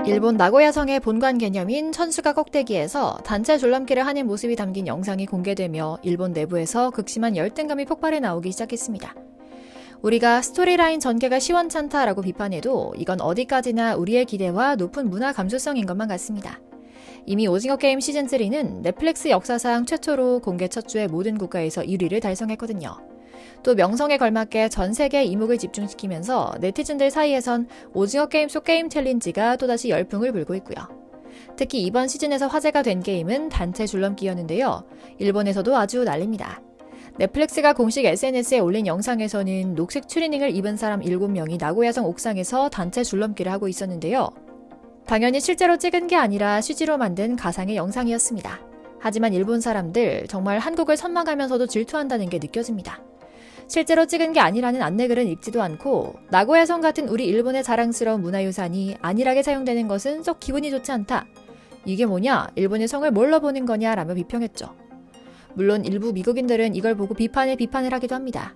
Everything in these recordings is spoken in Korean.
일본 나고야성의 본관 개념인 천수가 꼭대기에서 단체 줄넘기를 하는 모습이 담긴 영상이 공개되며 일본 내부에서 극심한 열등감이 폭발해 나오기 시작했습니다. 우리가 스토리라인 전개가 시원찮다라고 비판해도 이건 어디까지나 우리의 기대와 높은 문화 감수성인 것만 같습니다. 이미 오징어 게임 시즌3는 넷플릭스 역사상 최초로 공개 첫 주에 모든 국가에서 1위를 달성했거든요. 또 명성에 걸맞게 전 세계의 이목을 집중시키면서 네티즌들 사이에선 오징어 게임 속 게임 챌린지가 또다시 열풍을 불고 있고요. 특히 이번 시즌에서 화제가 된 게임은 단체 줄넘기였는데요. 일본에서도 아주 난립니다. 넷플릭스가 공식 SNS에 올린 영상에서는 녹색 추리닝을 입은 사람 7명이 나고야성 옥상에서 단체 줄넘기를 하고 있었는데요. 당연히 실제로 찍은 게 아니라 CG로 만든 가상의 영상이었습니다. 하지만 일본 사람들 정말 한국을 선망하면서도 질투한다는 게 느껴집니다. 실제로 찍은 게 아니라는 안내글은 읽지도 않고 나고야성 같은 우리 일본의 자랑스러운 문화유산이 안일하게 사용되는 것은 썩 기분이 좋지 않다. 이게 뭐냐? 일본의 성을 뭘로 보는 거냐? 라며 비평했죠. 물론 일부 미국인들은 이걸 보고 비판을 하기도 합니다.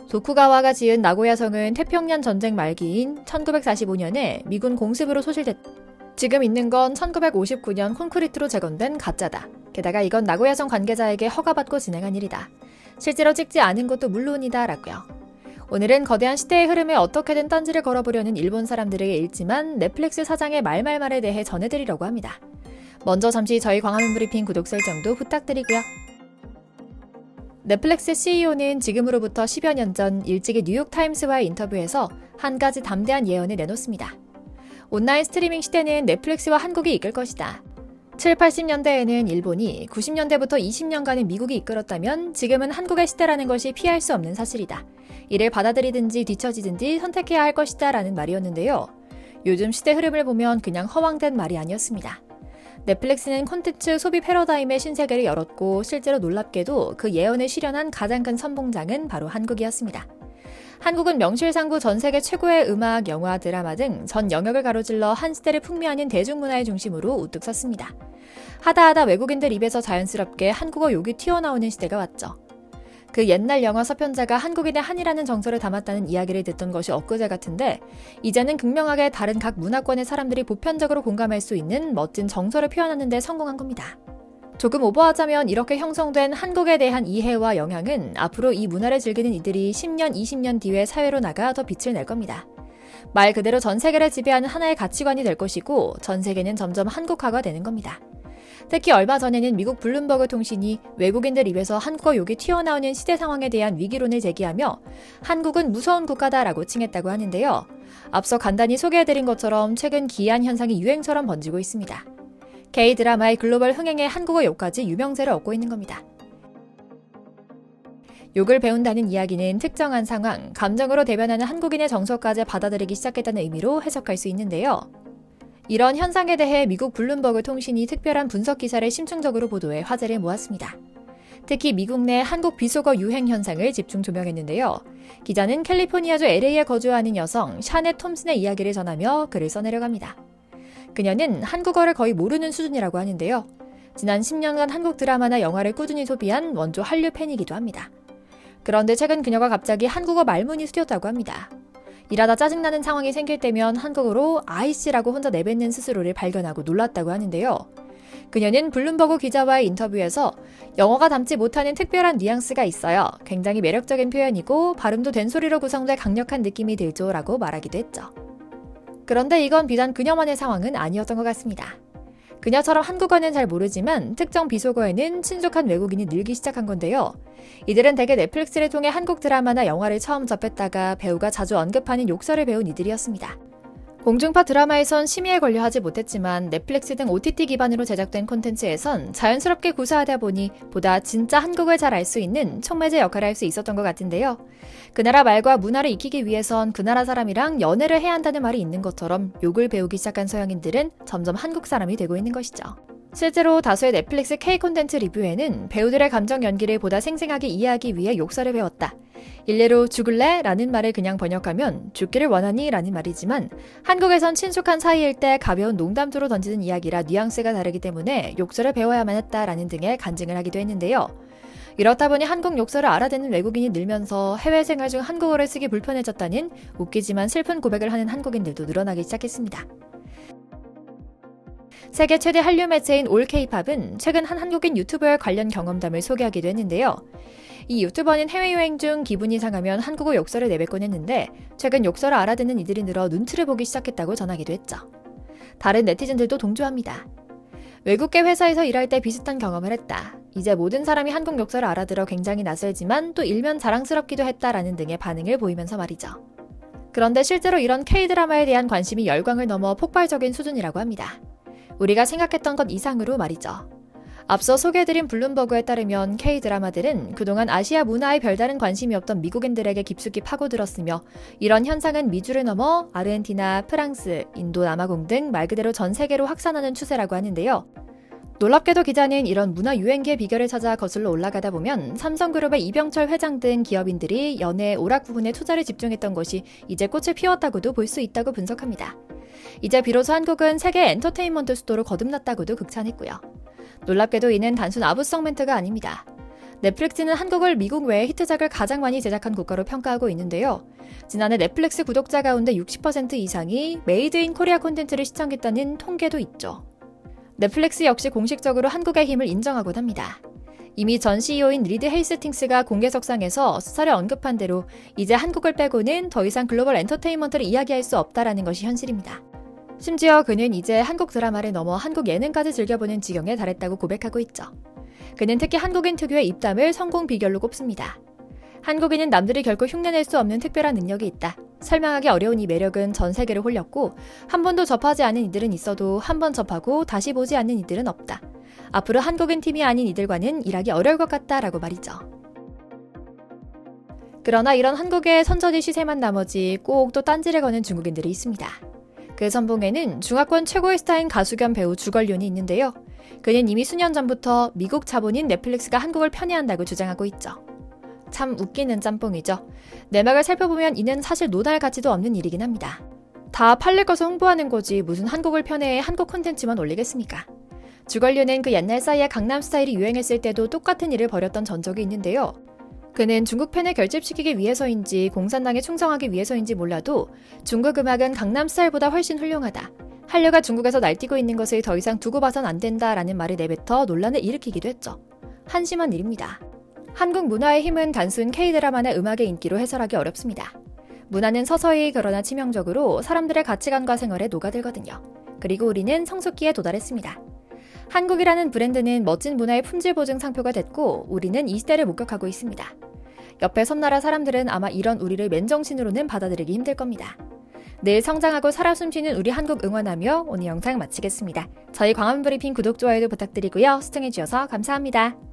도쿠가와가 지은 나고야성은 태평양 전쟁 말기인 1945년에 미군 공습으로 소실됐다. 지금 있는 건 1959년 콘크리트로 재건된 가짜다. 게다가 이건 나고야성 관계자에게 허가받고 진행한 일이다. 실제로 찍지 않은 것도 물론이다 라고요. 오늘은 거대한 시대의 흐름에 어떻게든 딴지를 걸어보려는 일본 사람들에게 읽지만 넷플릭스 사장의 말말말에 대해 전해드리려고 합니다. 먼저 잠시 저희 광화문 브리핑 구독 설정도 부탁드리고요. 넷플릭스 CEO는 지금으로부터 10여 년 전 일찍이 뉴욕타임스와의 인터뷰에서 한 가지 담대한 예언을 내놓습니다. 온라인 스트리밍 시대는 넷플릭스와 한국이 이끌 것이다. 7, 80년대에는 일본이 90년대부터 20년간은 미국이 이끌었다면 지금은 한국의 시대라는 것이 피할 수 없는 사실이다. 이를 받아들이든지 뒤처지든지 선택해야 할 것이다 라는 말이었는데요. 요즘 시대 흐름을 보면 그냥 허황된 말이 아니었습니다. 넷플릭스는 콘텐츠 소비 패러다임의 신세계를 열었고 실제로 놀랍게도 그 예언을 실현한 가장 큰 선봉장은 바로 한국이었습니다. 한국은 명실상부 전 세계 최고의 음악, 영화, 드라마 등 전 영역을 가로질러 한 시대를 풍미하는 대중문화의 중심으로 우뚝 섰습니다. 하다하다 외국인들 입에서 자연스럽게 한국어 욕이 튀어나오는 시대가 왔죠. 그 옛날 영화 서편자가 한국인의 한이라는 정서를 담았다는 이야기를 듣던 것이 엊그제 같은데 이제는 극명하게 다른 각 문화권의 사람들이 보편적으로 공감할 수 있는 멋진 정서를 표현하는 데 성공한 겁니다. 조금 오버하자면 이렇게 형성된 한국에 대한 이해와 영향은 앞으로 이 문화를 즐기는 이들이 10년, 20년 뒤에 사회로 나가 더 빛을 낼 겁니다. 말 그대로 전 세계를 지배하는 하나의 가치관이 될 것이고 전 세계는 점점 한국화가 되는 겁니다. 특히 얼마 전에는 미국 블룸버그 통신이 외국인들 입에서 한국어 욕이 튀어나오는 시대 상황에 대한 위기론을 제기하며 한국은 무서운 국가다라고 칭했다고 하는데요. 앞서 간단히 소개해드린 것처럼 최근 기이한 현상이 유행처럼 번지고 있습니다. K-드라마의 글로벌 흥행에 한국어 욕까지 유명세를 얻고 있는 겁니다. 욕을 배운다는 이야기는 특정한 상황, 감정으로 대변하는 한국인의 정서까지 받아들이기 시작했다는 의미로 해석할 수 있는데요. 이런 현상에 대해 미국 블룸버그 통신이 특별한 분석 기사를 심층적으로 보도해 화제를 모았습니다. 특히 미국 내 한국 비속어 유행 현상을 집중 조명했는데요. 기자는 캘리포니아주 LA에 거주하는 여성 샤넷 톰슨의 이야기를 전하며 글을 써내려갑니다. 그녀는 한국어를 거의 모르는 수준이라고 하는데요. 지난 10년간 한국 드라마나 영화를 꾸준히 소비한 원조 한류 팬이기도 합니다. 그런데 최근 그녀가 갑자기 한국어 말문이 쓰였다고 합니다. 일하다 짜증나는 상황이 생길 때면 한국어로 아이씨라고 혼자 내뱉는 스스로를 발견하고 놀랐다고 하는데요. 그녀는 블룸버그 기자와의 인터뷰에서 영어가 담지 못하는 특별한 뉘앙스가 있어요. 굉장히 매력적인 표현이고 발음도 된소리로 구성돼 강력한 느낌이 들죠 라고 말하기도 했죠. 그런데 이건 비단 그녀만의 상황은 아니었던 것 같습니다. 그녀처럼 한국어는 잘 모르지만 특정 비속어에는 친숙한 외국인이 늘기 시작한 건데요. 이들은 대개 넷플릭스를 통해 한국 드라마나 영화를 처음 접했다가 배우가 자주 언급하는 욕설을 배운 이들이었습니다. 공중파 드라마에선 심의에 걸려 하지 못했지만 넷플릭스 등 OTT 기반으로 제작된 콘텐츠에선 자연스럽게 구사하다 보니 보다 진짜 한국을 잘 알 수 있는 촉매제 역할을 할 수 있었던 것 같은데요. 그 나라 말과 문화를 익히기 위해선 그 나라 사람이랑 연애를 해야 한다는 말이 있는 것처럼 욕을 배우기 시작한 서양인들은 점점 한국 사람이 되고 있는 것이죠. 실제로 다수의 넷플릭스 K 콘텐츠 리뷰에는 배우들의 감정 연기를 보다 생생하게 이해하기 위해 욕설을 배웠다. 일례로 죽을래? 라는 말을 그냥 번역하면 죽기를 원하니? 라는 말이지만 한국에선 친숙한 사이일 때 가벼운 농담투로 던지는 이야기라 뉘앙스가 다르기 때문에 욕설을 배워야만 했다라는 등의 간증을 하기도 했는데요. 이렇다 보니 한국 욕설을 알아듣는 외국인이 늘면서 해외 생활 중 한국어를 쓰기 불편해졌다는 웃기지만 슬픈 고백을 하는 한국인들도 늘어나기 시작했습니다. 세계 최대 한류 매체인 올케이팝은 최근 한 한국인 유튜버의 관련 경험담을 소개하기도 했는데요. 이 유튜버는 해외여행 중 기분이 상하면 한국어 욕설을 내뱉곤 했는데 최근 욕설을 알아듣는 이들이 늘어 눈치를 보기 시작했다고 전하기도 했죠. 다른 네티즌들도 동조합니다. 외국계 회사에서 일할 때 비슷한 경험을 했다. 이제 모든 사람이 한국 욕설을 알아들어 굉장히 낯설지만 또 일면 자랑스럽기도 했다라는 등의 반응을 보이면서 말이죠. 그런데 실제로 이런 K-드라마에 대한 관심이 열광을 넘어 폭발적인 수준이라고 합니다. 우리가 생각했던 것 이상으로 말이죠. 앞서 소개해드린 블룸버그에 따르면 K-드라마들은 그동안 아시아 문화에 별다른 관심이 없던 미국인들에게 깊숙이 파고들었으며 이런 현상은 미주를 넘어 아르헨티나, 프랑스, 인도, 남아공 등 말 그대로 전 세계로 확산하는 추세라고 하는데요. 놀랍게도 기자는 이런 문화 유행기의 비결을 찾아 거슬러 올라가다 보면 삼성그룹의 이병철 회장 등 기업인들이 연예, 오락 부분에 투자를 집중했던 것이 이제 꽃을 피웠다고도 볼 수 있다고 분석합니다. 이제 비로소 한국은 세계 엔터테인먼트 수도로 거듭났다고도 극찬했고요. 놀랍게도 이는 단순 아부성 멘트가 아닙니다. 넷플릭스는 한국을 미국 외에 히트작을 가장 많이 제작한 국가로 평가하고 있는데요. 지난해 넷플릭스 구독자 가운데 60% 이상이 메이드 인 코리아 콘텐츠를 시청했다는 통계도 있죠. 넷플릭스 역시 공식적으로 한국의 힘을 인정하곤 합니다. 이미 전 CEO인 리드 헤이스팅스가 공개석상에서 수사를 언급한 대로 이제 한국을 빼고는 더 이상 글로벌 엔터테인먼트를 이야기할 수 없다라는 것이 현실입니다. 심지어 그는 이제 한국 드라마를 넘어 한국 예능까지 즐겨보는 지경에 달했다고 고백하고 있죠. 그는 특히 한국인 특유의 입담을 성공 비결로 꼽습니다. 한국인은 남들이 결코 흉내낼 수 없는 특별한 능력이 있다. 설명하기 어려운 이 매력은 전 세계를 홀렸고 한 번도 접하지 않은 이들은 있어도 한 번 접하고 다시 보지 않는 이들은 없다. 앞으로 한국인 팀이 아닌 이들과는 일하기 어려울 것 같다라고 말이죠. 그러나 이런 한국의 선전이 시샘한 나머지 꼭 또 딴지를 거는 중국인들이 있습니다. 그 선봉에는 중화권 최고의 스타인 가수 겸 배우 주걸륜이 있는데요. 그는 이미 수년 전부터 미국 자본인 넷플릭스가 한국을 편애한다고 주장하고 있죠. 참 웃기는 짬뽕이죠. 내막을 살펴보면 이는 사실 노달 가치도 없는 일이긴 합니다. 다 팔릴 것을 홍보하는 거지 무슨 한국을 편애해 한국 콘텐츠만 올리겠습니까? 주걸륜은 그 옛날 사이에 강남스타일이 유행했을 때도 똑같은 일을 벌였던 전적이 있는데요. 그는 중국 팬을 결집시키기 위해서인지 공산당에 충성하기 위해서인지 몰라도 중국 음악은 강남스타일보다 훨씬 훌륭하다. 한류가 중국에서 날뛰고 있는 것을 더 이상 두고 봐선 안 된다라는 말을 내뱉어 논란을 일으키기도 했죠. 한심한 일입니다. 한국 문화의 힘은 단순 K-드라마나 음악의 인기로 해설하기 어렵습니다. 문화는 서서히 그러나 치명적으로 사람들의 가치관과 생활에 녹아들거든요. 그리고 우리는 성숙기에 도달했습니다. 한국이라는 브랜드는 멋진 문화의 품질 보증 상표가 됐고 우리는 이 시대를 목격하고 있습니다. 옆에 섬나라 사람들은 아마 이런 우리를 맨정신으로는 받아들이기 힘들 겁니다. 늘 성장하고 살아 숨쉬는 우리 한국 응원하며 오늘 영상 마치겠습니다. 저희 광화문브리핑 구독, 좋아요도 부탁드리고요. 시청해주셔서 감사합니다.